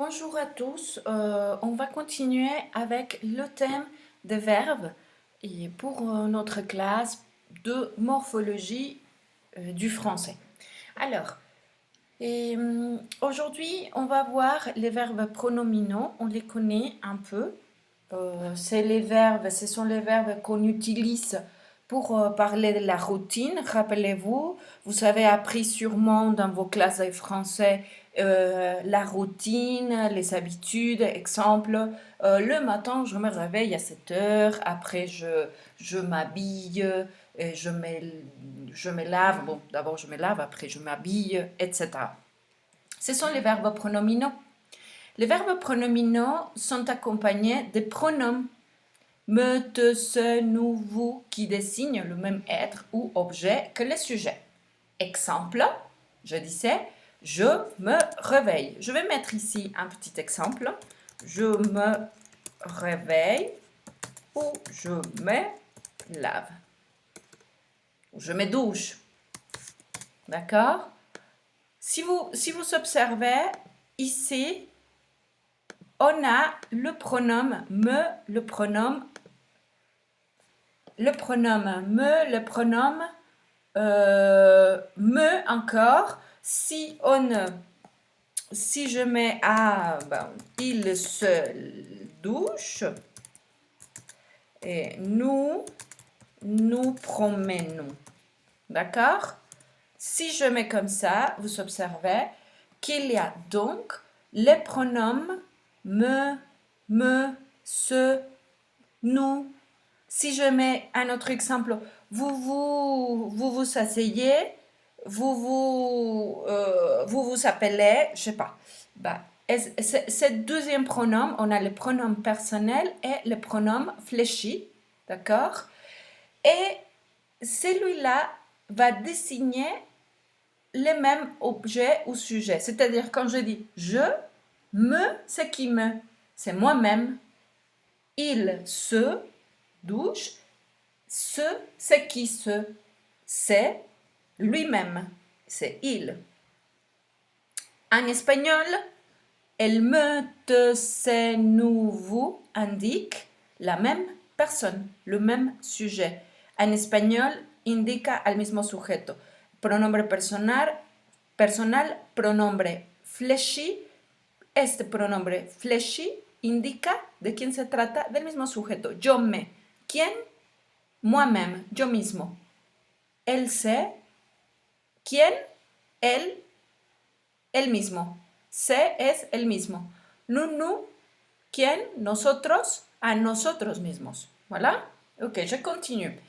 Bonjour à tous. On va continuer avec le thème des verbes et pour notre classe de morphologie du français. Alors, aujourd'hui, on va voir les verbes pronominaux. On les connaît un peu. Ce sont les verbes qu'on utilise pour parler de la routine. Rappelez-vous, vous avez appris sûrement dans vos classes de français la routine, les habitudes. Exemple, le matin, je me réveille à 7 heures, après je m'habille, je me lave. Bon, d'abord je me lave, après je m'habille, etc. Ce sont les verbes pronominaux. Les verbes pronominaux sont accompagnés des pronoms me, te, ce, nous, vous qui désignent le même être ou objet que le sujet. Exemple, je disais, je me réveille. Je vais mettre ici un petit exemple. Je me réveille ou je me lave. Je me douche. D'accord? Si vous observez ici, on a le pronom me, le pronom me, le pronom me encore. Si je mets à il se douche et nous promenons. D'accord? Si je mets comme ça, vous observez qu'il y a donc les pronoms me, ce, nous. Si je mets un autre exemple, vous asseyez, vous appelez, je sais pas. Ce deuxième pronom, on a le pronom personnel et le pronom fléchi, d'accord? Et celui-là va désigner le même objet ou sujet. C'est-à-dire quand je dis je, me, c'est qui me, c'est moi-même. Il se douche, ce, c'est qui se, c'est lui-même, c'est il. En espagnol, el me, te, se, nous, vous indique la même personne, le même sujet. En espagnol, indica al mismo sujeto. Pronombre personal, pronombre fleshi. Este pronombre fleshi indica de quién se trata, del mismo sujeto. Yo me. ¿Quién? Moi-même, yo mismo. Él se. ¿Quién? Él mismo. Se es el mismo. Nous, ¿quién? Nosotros, a nosotros mismos. ¿Voilà? Ok, je continue.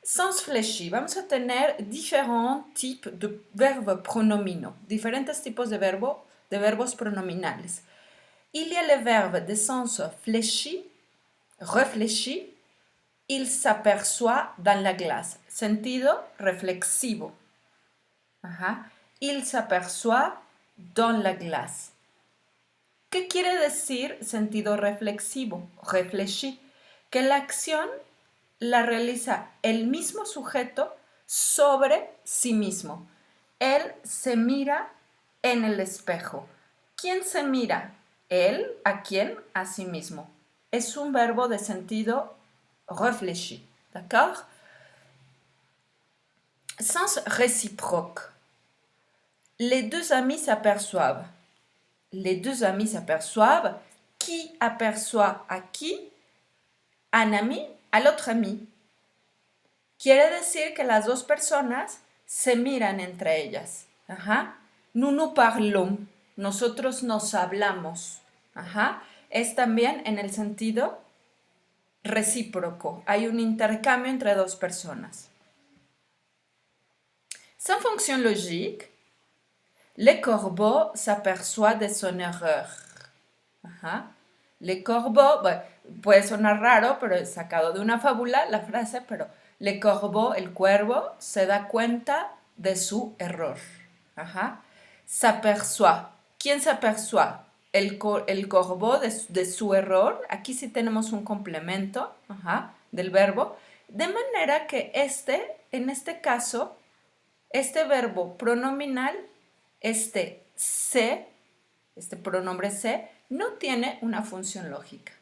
Sens fléchi, vamos a tener différents types de verbes pronominaux, diferentes tipos de verbos pronominales. Il y a le verbe de sens fléchi, réfléchi, il s'aperçoit dans la glace, sentido reflexivo. Ajá. Il s'aperçoit dans la glace. ¿Qué quiere decir sentido reflexivo? Reflechi. Que la acción la realiza el mismo sujeto sobre sí mismo. Él se mira en el espejo. ¿Quién se mira? Él, ¿a quién? A sí mismo. Es un verbo de sentido réfléchi. D'accord? Sens réciproque. Les deux amis s'aperçoivent. Les deux amis s'aperçoivent. Qui aperçoit à qui? Un ami a l'autre ami. Quiere decir que las dos personas se miran entre ellas. Ajá. Nous parlons. Nosotros nos hablamos. Ajá. Es también en el sentido recíproco. Hay un intercambio entre dos personas. Sans fonction logique, le corbeau s'aperçoit de son erreur. Ajá. Le corbeau, bueno, puede sonar raro, pero he sacado de una fábula la frase, pero le corbeau, el cuervo, se da cuenta de su error. Ajá. S'aperçoit. ¿Quién se aperçoit? El corbeau de su error. Aquí sí tenemos un complemento, ajá, del verbo. De manera que en este caso, este verbo pronominal, se este pronombre se, no tiene una función lógica.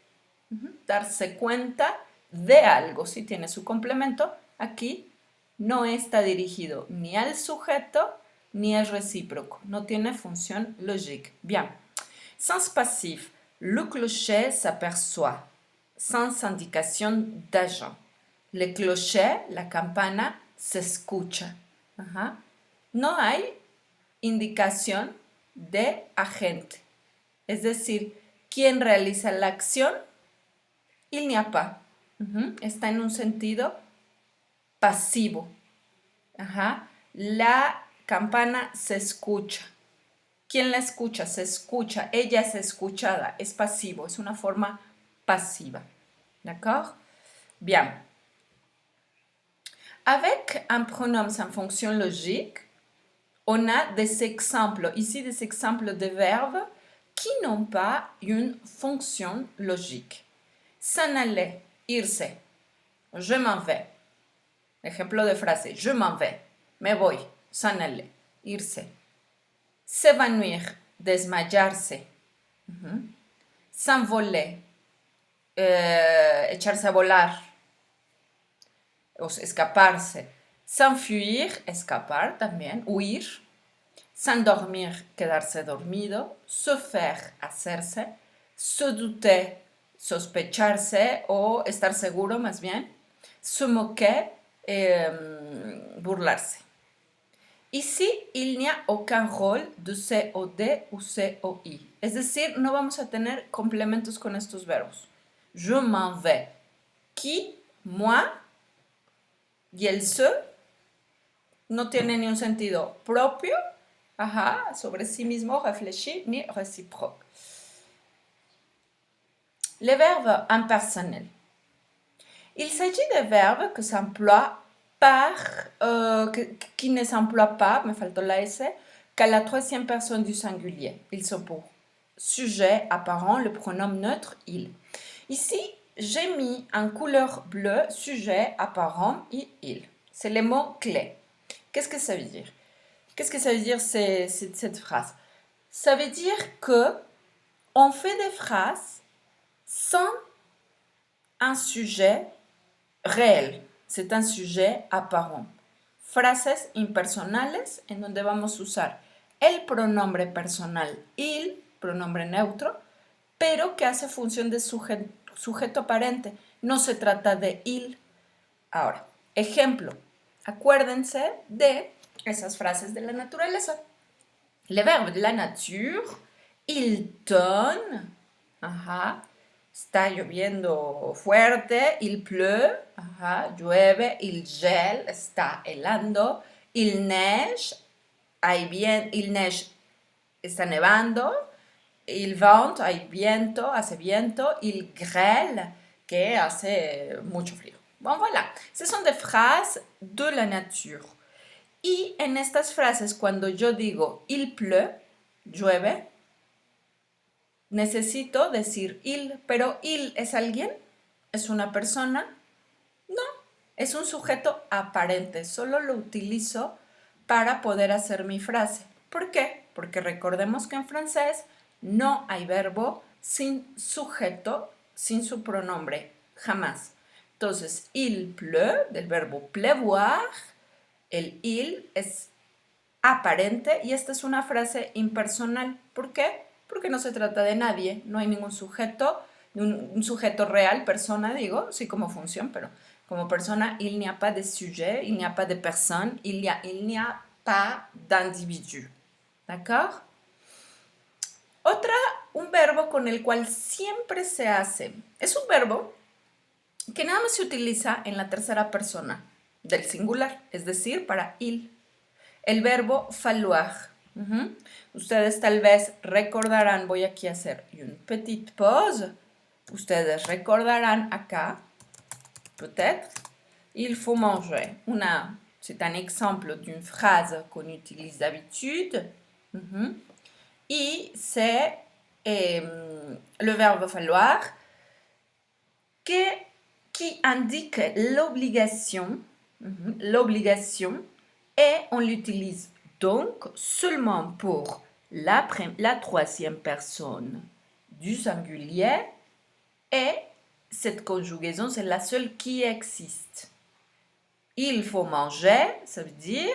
Darse cuenta de algo, si tiene su complemento, aquí no está dirigido ni al sujeto ni al recíproco, no tiene función logique. Bien. Sens passif, le clocher s'aperçoit, sans indication d'agent. Le clocher, la campana, se escucha. Ajá. No hay indicación de agente. Es decir, ¿quién realiza la acción? Il n'y a pas. Está en un sentido pasivo. Ajá. La campana se escucha. ¿Quién la escucha? Se escucha. Ella es escuchada. Es pasivo. Es una forma pasiva. D'accord? Bien. Avec un pronom sans fonction logique, on a des exemples, ici des exemples de verbes qui n'ont pas une fonction logique. S'en aller, irse. Je m'en vais. Ejemplo de frase, je m'en vais. Me voy. S'en aller, irse. S'évanouir, desmayarse. S'envoler, echarse a volar. O escaparse. S'enfuir, escapar también, huir. S'endormir, quedarse dormido. Se faire, hacerse. Se douter, sospecharse o estar seguro más bien. Se moquer, burlarse. Ici, il n'y a aucun rôle de COD ou COI. Es decir, no vamos a tener complementos con estos verbos. Je m'en vais. Qui, moi, y el se no tiene ni un sentido propio, sobre sí mismo, réfléchi, ni réciproque. Les verbes impersonnels. Il s'agit de verbes que s'emploient qui ne s'emploient pas, me faltó la S, qu'à la troisième personne du singulier. Ils sont pour sujet apparent, le pronom neutre il. Ici, j'ai mis en couleur bleue sujet apparent et il. C'est les mots clés. Qu'est-ce que ça veut dire? Qu'est-ce que ça veut dire cette phrase? Ça veut dire que on fait des phrases sans un sujet réel. C'est un sujet apparent. Frases impersonales en donde vamos a usar el pronombre personal il, pronombre neutro, pero que hace función de sujeto aparente. No se trata de il. Ahora, ejemplo. Acuérdense de esas frases de la naturaleza. Le verbe de la nature, il tonne, está lloviendo fuerte, il pleut, llueve, il gèle, está helando, il neige, il neige, está nevando, il vente, hay viento, hace viento, il grêle, que hace mucho frío. Bon, voilà, ce sont des phrases de la nature. Y en estas frases, cuando yo digo il pleut, llueve, necesito decir il, pero il es alguien, es una persona, no, es un sujeto aparente, solo lo utilizo para poder hacer mi frase. ¿Por qué? Porque recordemos que en francés no hay verbo sin sujeto, sin su pronombre, jamás. Entonces, il pleut, del verbo pleuvoir, el il es aparente y esta es una frase impersonal. ¿Por qué? Porque no se trata de nadie, no hay ningún sujeto, un sujeto real, persona digo, sí como función, pero como persona, il n'y a pas de sujet, il n'y a pas de personne, il n'y a pas d'individu. ¿D'accord? Un verbo con el cual siempre se hace. Es un verbo que nada más se utiliza en la tercera persona del singular, es decir, para il. El verbo falloir. Ustedes tal vez recordarán, voy aquí a hacer une petite pause. Ustedes recordarán acá, peut-être, il faut manger. C'est un exemple d'une phrase qu'on utilise d'habitude. Y c'est le verbe falloir qui indique l'obligation. L'obligation. Et on l'utilise donc seulement pour la troisième personne du singulier et cette conjugaison, c'est la seule qui existe. Il faut manger, ça veut dire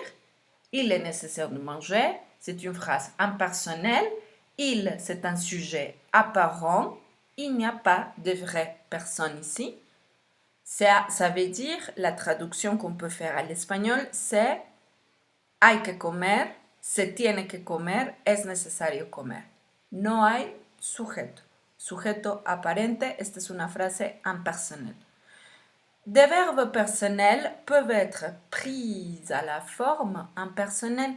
il est nécessaire de manger, c'est une phrase impersonnelle. Il, c'est un sujet apparent. Il n'y a pas de vraie personne ici. Ça veut dire, la traduction qu'on peut faire à l'espagnol, c'est hay que comer, se tiene que comer, es necesario comer. No hay sujeto. Sujeto aparente, esta es una frase impersonnelle. Des verbes personnels peuvent être pris à la forme impersonnelle.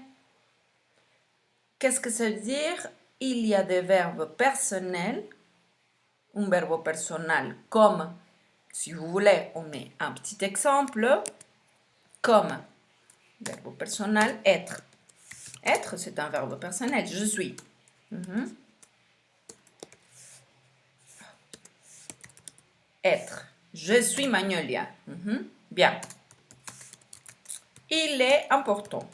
Qu'est-ce que ça veut dire? Il y a des verbes personnels, un verbe personnel comme, si vous voulez, on met un petit exemple, comme verbe personnel être. Être, c'est un verbe personnel, je suis. Être. Je suis Magnolia. Bien. Il est important.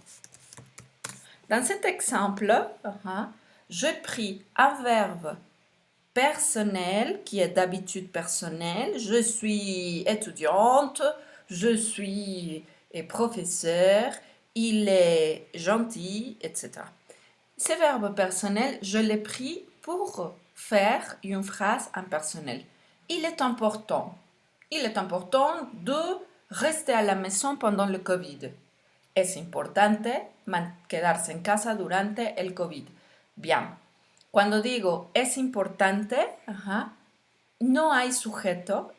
Dans cet exemple, j'ai pris un verbe personnel qui est d'habitude personnel. Je suis étudiante, je suis professeur, il est gentil, etc. Ces verbes personnels, je les pris pour faire une phrase impersonnelle. Il est important. Il est important de rester à la maison pendant le COVID. Es importante quedarse en casa durante el COVID. Bien. Cuando digo es importante, no hay sujeto.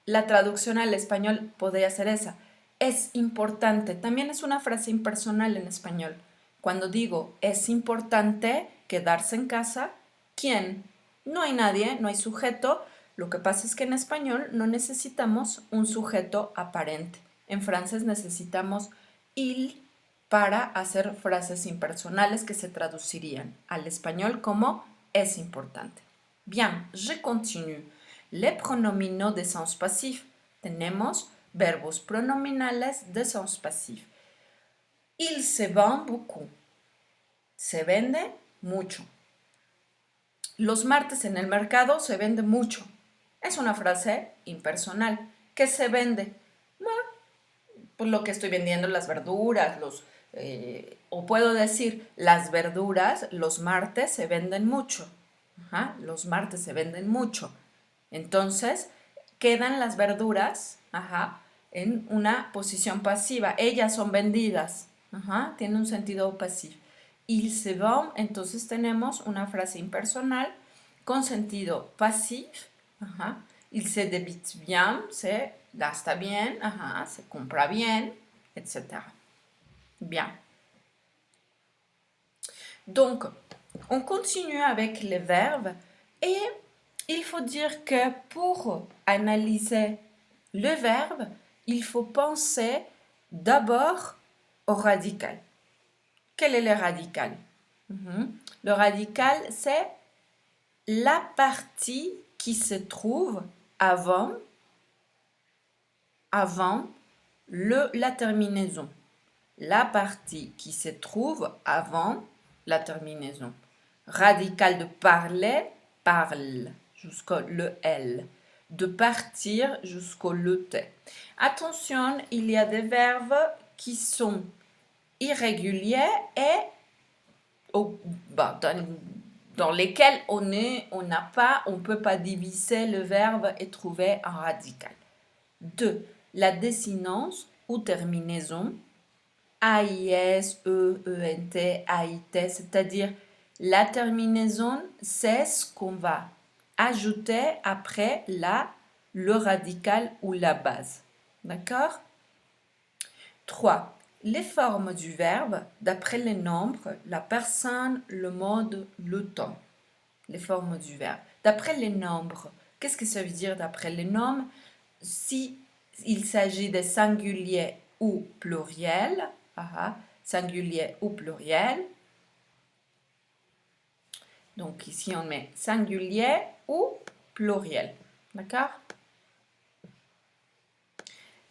La traducción al español podría ser esa. Es importante. También es una frase impersonal en español. Cuando digo es importante quedarse en casa, ¿quién? No hay nadie, no hay sujeto. Lo que pasa es que en español no necesitamos un sujeto aparente. En francés necesitamos il para hacer frases impersonales que se traducirían al español como es importante. Bien, je continue. Les pronominaux de sens pasif. Tenemos verbos pronominales de sens pasif. Il se vend beaucoup. Se vende mucho. Los martes en el mercado se vende mucho. Es una frase impersonal. ¿Qué se vende? Bueno, pues lo que estoy vendiendo, las verduras, o puedo decir, las verduras los martes se venden mucho. Los martes se venden mucho. Entonces, quedan las verduras en una posición pasiva. Ellas son vendidas. Tiene un sentido pasivo. Il se vend, entonces tenemos una frase impersonal con sentido pasivo. Il se débite bien, se gasta bien, se compra bien, etc. Bien. Donc, on continue avec les verbes et il faut dire que pour analyser le verbe, il faut penser d'abord au radical. Quel est le radical? Le radical, c'est la partie qui se trouve avant la terminaison. La partie qui se trouve avant la terminaison. Radical de parler, parle, jusqu'au le L. De partir jusqu'au le T. Attention, il y a des verbes qui sont irréguliers et dans lesquels on ne peut pas diviser le verbe et trouver un radical. 2. La désinence ou terminaison, AIS, ENT, AIT, c'est-à-dire la terminaison, c'est ce qu'on va ajouter après le radical ou la base. D'accord? 3. Les formes du verbe d'après les nombres, la personne, le mode, le temps. Les formes du verbe. D'après les nombres, qu'est-ce que ça veut dire d'après les nombres? Si il s'agit de singulier ou pluriel, singulier ou pluriel. Donc ici on met singulier ou pluriel. D'accord?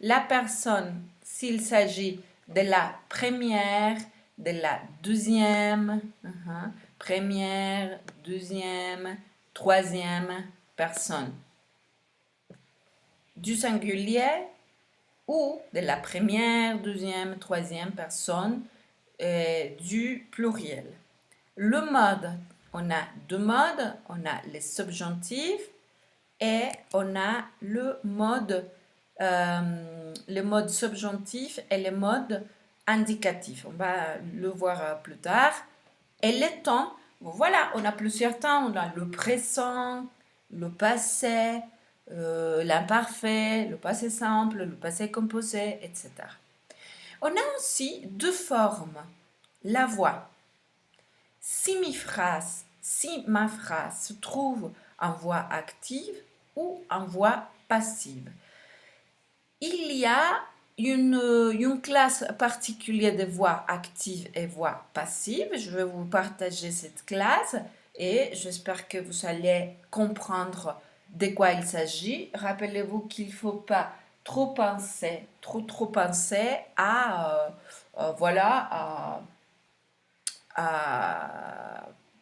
La personne, s'il s'agit de la première, de la deuxième première, deuxième, troisième personne. Du singulier ou de la première, deuxième, troisième personne du pluriel. Le mode, on a deux modes, on a les subjonctifs et on a le mode subjonctif et le mode indicatif. On va le voir plus tard. Et les temps, bon, voilà, on a plusieurs temps. On a le présent, le passé, l'imparfait, le passé simple, le passé composé, etc. On a aussi deux formes. La voix. Si ma phrase se trouve en voix active ou en voix passive. Il y a une classe particulière de voix active et voix passive. Je vais vous partager cette classe et j'espère que vous allez comprendre de quoi il s'agit. Rappelez-vous qu'il ne faut pas trop penser à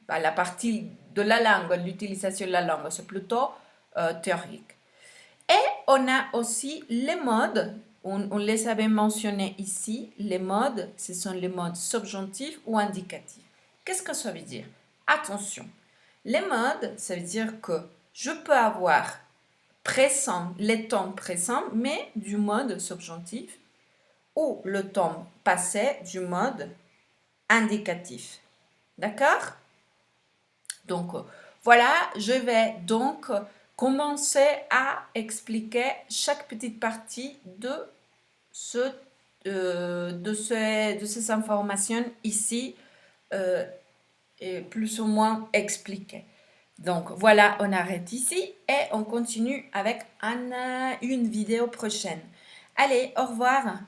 la partie de la langue, l'utilisation de la langue. C'est plutôt théorique. Et on a aussi les modes, on les avait mentionnés ici, les modes, ce sont les modes subjonctifs ou indicatifs. Qu'est-ce que ça veut dire? Attention, les modes, ça veut dire que je peux avoir présent, les temps présents, mais du mode subjonctif, ou le temps passé du mode indicatif. D'accord? Donc, voilà, je vais donc commencer à expliquer chaque petite partie de ces informations ici, et plus ou moins expliquées. Donc voilà, on arrête ici et on continue avec une vidéo prochaine. Allez, au revoir.